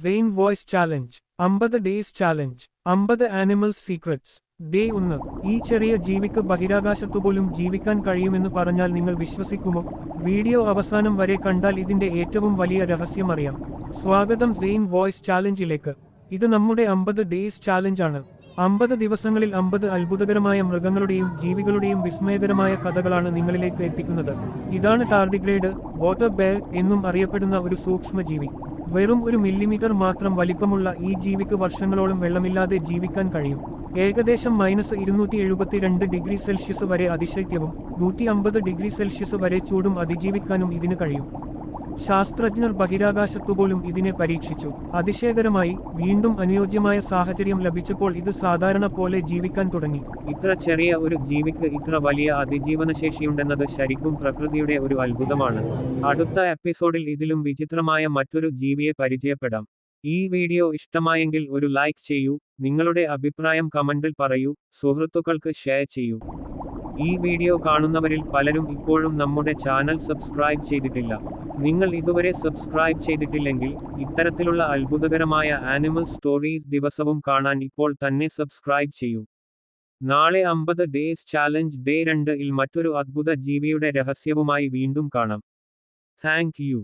സെയിൻ voice challenge 50 days challenge 50 animals secrets day 1 ഈ ചെറിയ ജീവിക്ക് ബഹിരാകാശത്തുപോലും ജീവിക്കാൻ കഴിയുമെന്ന് പറഞ്ഞാൽ നിങ്ങൾ വിശ്വസിക്കുമോ? വീഡിയോ അവസാനം വരെ കണ്ടാൽ ഇതിന്റെ ഏറ്റവും വലിയ രഹസ്യം അറിയാം. സ്വാഗതം സെയിൻ വോയിസ് ചാലഞ്ചിലേക്ക്. ഇത് നമ്മുടെ 50 ഡേയ്സ് ചാലഞ്ച് ആണ്. 50 ദിവസങ്ങളിൽ 50 അത്ഭുതകരമായ മൃഗങ്ങളുടെയും ജീവികളുടെയും വിസ്മയകരമായ കഥകളാണ് നിങ്ങളിലേക്ക് എത്തിക്കുന്നത്. ഇതാണ് ടാർഡിഗ്രേഡ് വാട്ടർ ബെയർ എന്നും അറിയപ്പെടുന്ന ഒരു സൂക്ഷ്മജീവി. വെറും 1 മില്ലിമീറ്റർ മാത്രം വലിപ്പമുള്ള ഈ ജീവിക്ക് വർഷങ്ങളോളം വെള്ളമില്ലാതെ ജീവിക്കാൻ കഴിയും. ഏകദേശം -272 ഡിഗ്രി സെൽഷ്യസ് വരെ അതിശൈത്യവും 150 ഡിഗ്രി സെൽഷ്യസ് വരെ ചൂടും അതിജീവിക്കാനും ഇതിന് കഴിയും. ശാസ്ത്രജ്ഞർ ബഹിരാകാശത്തുപോലും ഇതിനെ പരീക്ഷിച്ചു. അതിശയകരമായി വീണ്ടും അനുയോജ്യമായ സാഹചര്യം ലഭിച്ചപ്പോൾ ഇത് സാധാരണ പോലെ ജീവിക്കാൻ തുടങ്ങി. ഇത്ര ചെറിയ ഒരു ജീവിക്ക് ഇത്ര വലിയ അതിജീവനശേഷിയുണ്ടെന്നത് ശരിക്കും പ്രകൃതിയുടെ ഒരു അത്ഭുതമാണ്. അടുത്ത എപ്പിസോഡിൽ ഇതിലും വിചിത്രമായ മറ്റൊരു ജീവിയെ പരിചയപ്പെടാം. ഈ വീഡിയോ ഇഷ്ടമായെങ്കിൽ ഒരു ലൈക്ക് ചെയ്യൂ, നിങ്ങളുടെ അഭിപ്രായം കമന്റിൽ പറയൂ, സുഹൃത്തുക്കൾക്ക് ഷെയർ ചെയ്യൂ. ഈ വീഡിയോ കാണുന്നവരിൽ പലരും ഇപ്പോഴും നമ്മുടെ ചാനൽ സബ്സ്ക്രൈബ് ചെയ്തിട്ടില്ല. നിങ്ങൾ ഇതുവരെ സബ്സ്ക്രൈബ് ചെയ്തിട്ടില്ലെങ്കിൽ ഇത്തരത്തിലുള്ള അത്ഭുതകരമായ ആനിമൽ സ്റ്റോറീസ് ദിവസവും കാണാൻ ഇപ്പോൾ തന്നെ സബ്സ്ക്രൈബ് ചെയ്യൂ. നാളെ 50 ഡേയ്സ് ചാലഞ്ച് ഡേ 2 ൽ മറ്റൊരു അദ്ഭുത ജീവിയുടെ രഹസ്യവുമായി വീണ്ടും കാണാം. Thank you.